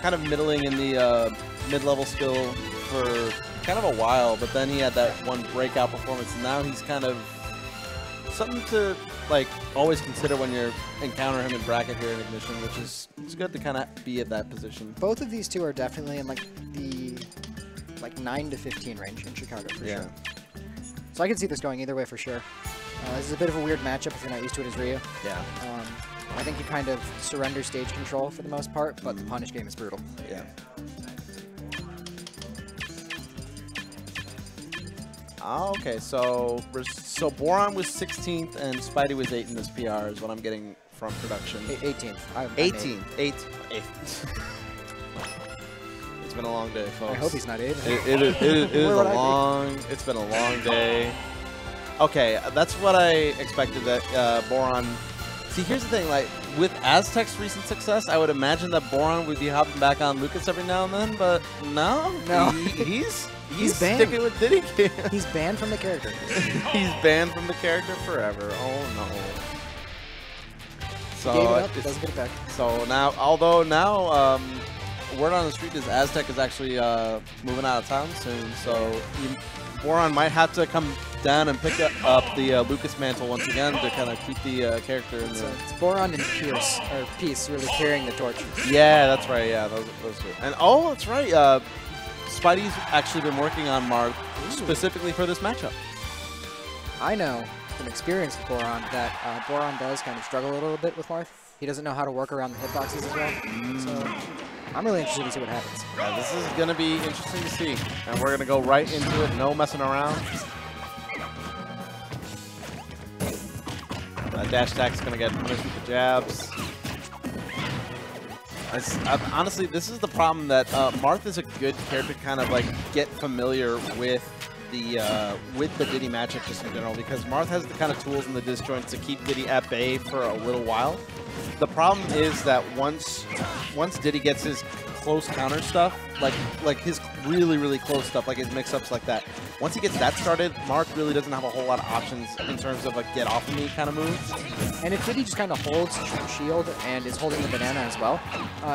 kind of middling in the mid-level skill for kind of a while, but then he had that one breakout performance, and now he's kind of something to like always consider when you're encounter him in bracket here in Ignition, which is it's good to kind of be at that position. Both of these two are definitely in like the 9 to 15 range in Chicago for sure. So I can see this going either way for sure. This is a bit of a weird matchup if you're not used to it as Ryu. Yeah. I think you kind of surrender stage control for the most part, but the punish game is brutal. Yeah. Okay, so Borond was 16th and Spidey was 8th in this PR is what I'm getting from production. 18th. 18th. 8th. It's been a long day, folks. I hope he's not 8th. It is a long. It's been a long day. Okay, that's what I expected. That Borond. See, here's the thing. Like with Aztec's recent success, I would imagine that Borond would be hopping back on Lucas every now and then, but no. He's banned. sticking with Diddy. He's banned from the character. He's banned from the character forever. Oh no. So Gave it up, doesn't get it back. So now, although now, word on the street is Aztec is actually moving out of town soon. So Borond might have to come down and pick up the Lucas mantle once again to kind of keep the character in the. It's Borond and Peace really carrying the torch. Yeah, that's right. Yeah, those two. And oh, that's right. Spidey's actually been working on Marth specifically for this matchup. I know from experience with Borond that Borond does kind of struggle a little bit with Marth. He doesn't know how to work around the hitboxes as well. So I'm really interested to see what happens. Yeah, this is going to be interesting to see. And we're going to go right into it. No messing around. Dash attack's going to get punished with the jabs. Honestly, this is the problem that Marth is a good character to kind of like get familiar with the Diddy matchup just in general, because Marth has the kind of tools in the disjoints to keep Diddy at bay for a little while. The problem is that once Diddy gets his close counter stuff, like his really close stuff, like his mix-ups like that, once he gets that started, Marth really doesn't have a whole lot of options in terms of a get off of me kind of moves. And if Diddy just kind of holds shield and is holding the banana as well,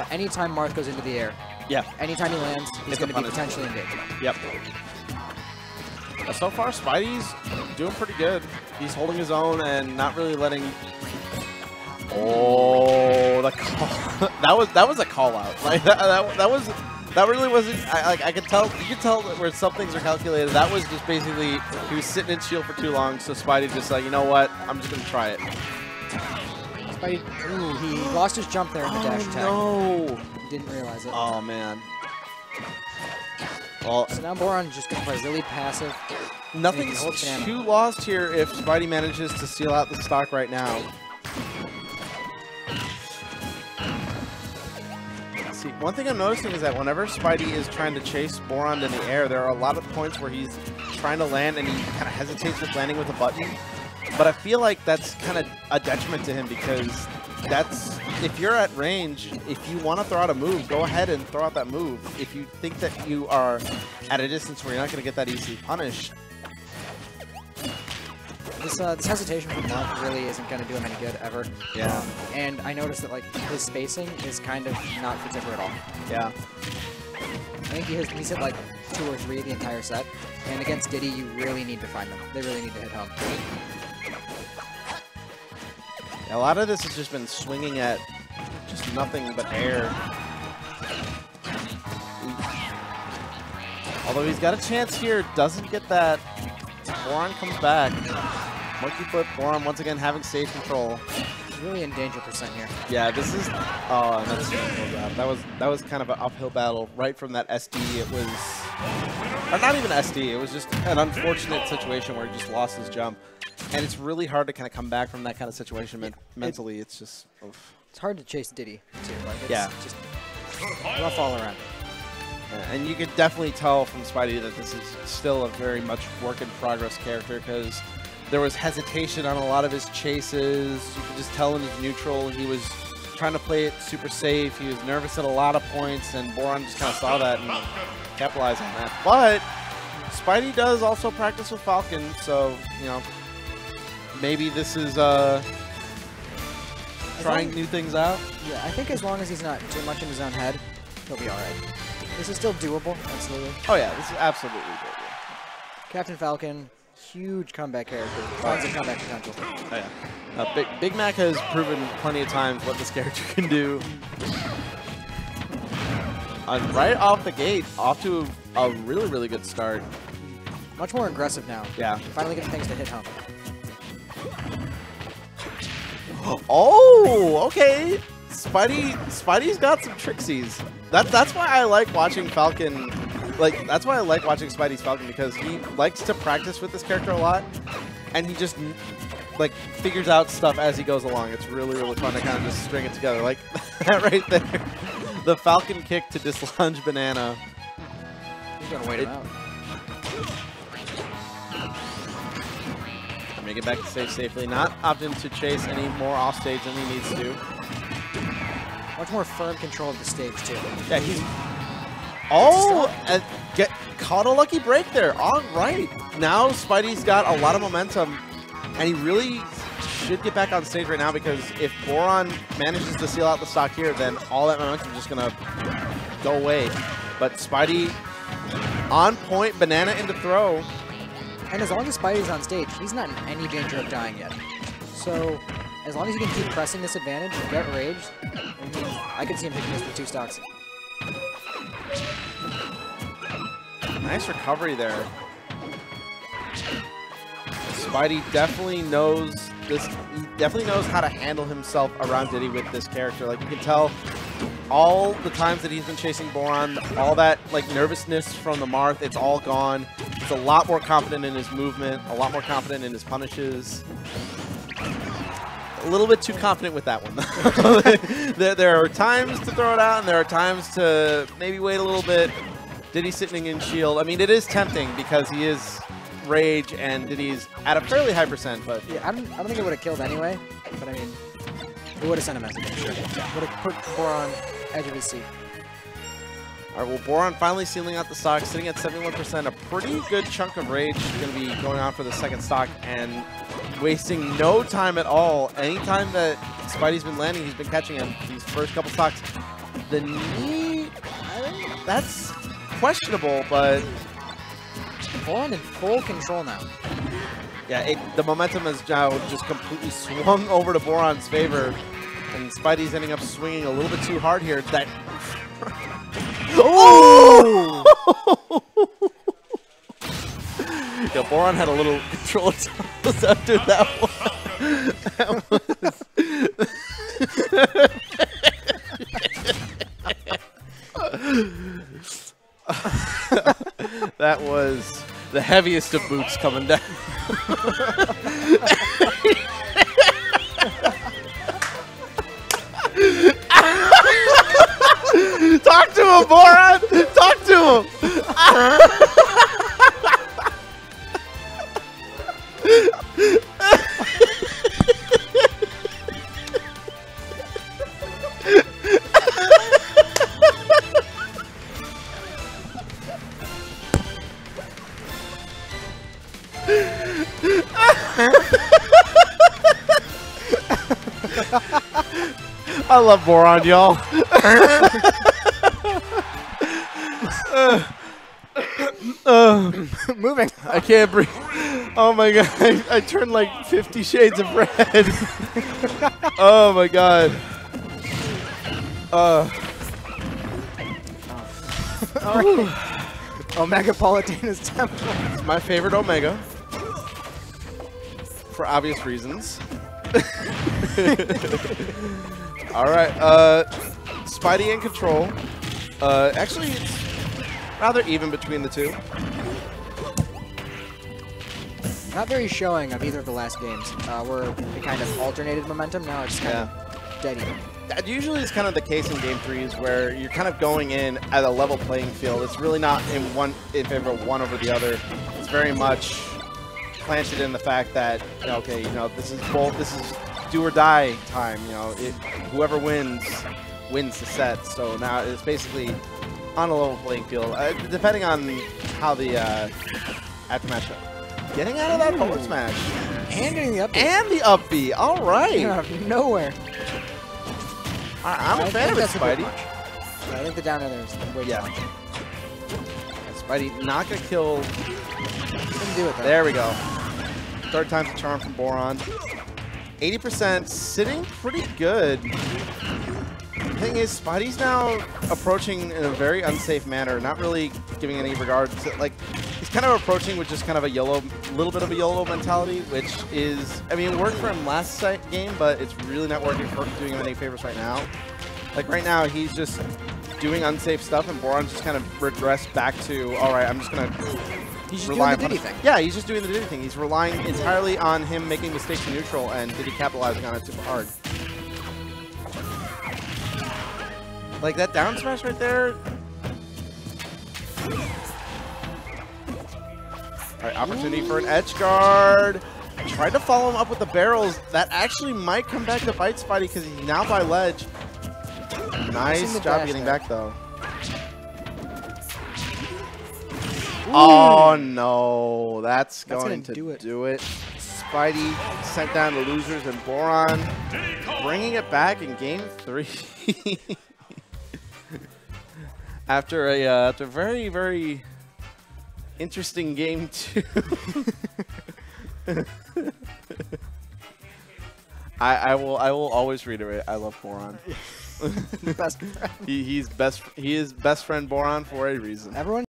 anytime Marth goes into the air, anytime he lands, he's going to be potentially engaged. Yep. So far, Spidey's doing pretty good. He's holding his own and not really letting. Oh, the call. that was a call out. Like that really wasn't. I could tell. You could tell where some things are calculated. That was just basically he was sitting in shield for too long, so Spidey just like, you know what? I'm just gonna try it. Spidey, he lost his jump there in the dash attack. No, didn't realize it. Oh man. Well, so now Borond just going to play really passive. Nothing's too lost here if Spidey manages to steal out the stock right now. See, one thing I'm noticing is that whenever Spidey is trying to chase Borond in the air, there are a lot of points where he's trying to land and he kind of hesitates with landing with a button. But I feel like that's kind of a detriment to him, because if you're at range, if you want to throw out a move, go ahead and throw out that move. If you think that you are at a distance where you're not going to get that easily punished. This hesitation from Marth really isn't going to do him any good ever. Yeah. And I noticed that like his spacing is kind of not particular at all. Yeah. I think he's hit like 2 or 3 the entire set. And against Diddy, you really need to find them. They really need to hit home. A lot of this has just been swinging at just nothing but air. Although he's got a chance here, doesn't get that. Borond comes back. Monkey flip, Borond once again having stage control. He's really in danger percent here. Yeah, this is. Oh, and that's that was kind of an uphill battle right from that SD. It was, or not even SD. It was just an unfortunate situation where he just lost his jump. And it's really hard to kind of come back from that kind of situation mentally. It's just, oof. It's hard to chase Diddy, too. Like, it's just rough all around. Yeah, and you could definitely tell from Spidey that this is still a very much work-in-progress character, because there was hesitation on a lot of his chases. You could just tell in his neutral he was trying to play it super safe. He was nervous at a lot of points, and Borond just kind of saw that and capitalized on that. But Spidey does also practice with Falcon, so, you know, maybe this is trying new things out. Yeah, I think as long as he's not too much in his own head, He'll be all right. This is still doable, absolutely. Oh yeah, this is absolutely doable. Captain Falcon, huge comeback character. Tons of comeback potential. Oh yeah. Big Mac has proven plenty of times what this character can do. Right off the gate, off to a really, really good start. Much more aggressive now. Yeah. Finally getting things to hit home. Oh, okay. Spidey's got some tricksies. That's why I like watching Falcon. Like, that's why I like watching Spidey's Falcon, because he likes to practice with this character a lot, and he just like figures out stuff as he goes along. It's really, really fun to kind of just string it together. Like that right there. The Falcon kick to dislodge Banana. He's gonna wait him out. Make it back to stage safely. Not opting to chase any more off stage than he needs to. Much more firm control of the stage too. Yeah, he's. Oh, get caught a lucky break there. All right. Now Spidey's got a lot of momentum, and he really should get back on stage right now, because if Borond manages to seal out the stock here, then all that momentum is just gonna go away. But Spidey on point, Banana into throw. And as long as Spidey's on stage, he's not in any danger of dying yet. So, as long as he can keep pressing this advantage and get raged, I can see him taking this for 2 stocks. Nice recovery there. Spidey definitely knows this. He definitely knows how to handle himself around Diddy with this character. Like, you can tell all the times that he's been chasing Borond, all that like nervousness from the Marth, it's all gone. He's a lot more confident in his movement, a lot more confident in his punishes. A little bit too confident with that one. there are times to throw it out, and there are times to maybe wait a little bit. Diddy sitting in shield. I mean, it is tempting because he is rage and Diddy's at a fairly high %, but yeah, I don't think it would have killed anyway. But I mean, it would have sent a message. Sure. Would have put Borond edge of his seat. All right, well, Borond finally sealing out the stock, sitting at 71%. A pretty good chunk of rage is going to be going on for the second stock, and wasting no time at all. Anytime that Spidey's been landing, he's been catching him. These first couple stocks. The knee, that's questionable, but Borond in full control now. yeah, the momentum has now just completely swung over to Borond's favor, and Spidey's ending up swinging a little bit too hard here. That oh! Yeah, Borond had a little control after that one. That was the heaviest of boots coming down. Talk to him, Borond! Talk to him! I love Borond, y'all. Moving. I can't breathe. Oh my god. I turned like 50 shades of red. Oh my god. Omegapolitana's Temple. It's my favorite Omega. For obvious reasons. Alright, Spidey in control. Actually, it's rather even between the two. Not very showing of either of the last games, where it kind of alternated momentum. Now it's kind of dead even. That usually is kind of the case in game 3s, where you're kind of going in at a level playing field. It's really not in favor of one over the other. It's very much planted in the fact that, okay, this is do or die time. Whoever wins the set. So now it's basically on a level playing field, depending on how the aftermatch. Getting out of that forward smash And getting the up B. and the up B. All right. Out of nowhere. I'm a fan of it, Spidey. I think the down air there is way too much. Spidey not going to kill. Couldn't do it, though. There we go. Third time's the charm from Borond. 80%, sitting pretty good. The thing is, Spidey's now approaching in a very unsafe manner, not really giving any regard to, like, he's kind of approaching with just kind of a little bit of a YOLO mentality, which is, I mean, it worked for him last game, but it's really not working for doing him any favors right now. Like, right now, he's just doing unsafe stuff, and Borond's just kind of regressed back to, all right, I'm just going to He's just doing the Diddy thing. Yeah, he's just doing the Diddy thing. He's relying entirely on him making mistakes in neutral and Diddy capitalizing on it super hard. Like that down smash right there. Alright, opportunity for an edge guard. Tried to follow him up with the barrels. That actually might come back to bite Spidey because he's now by ledge. Nice job getting back though. Ooh. Oh no, that's going to do it. Spidey sent down the losers and Borond bringing it back in game 3. After a very, very interesting game 2. I will always reiterate, I love Borond. Best friend. He is best friend Borond for a reason. Everyone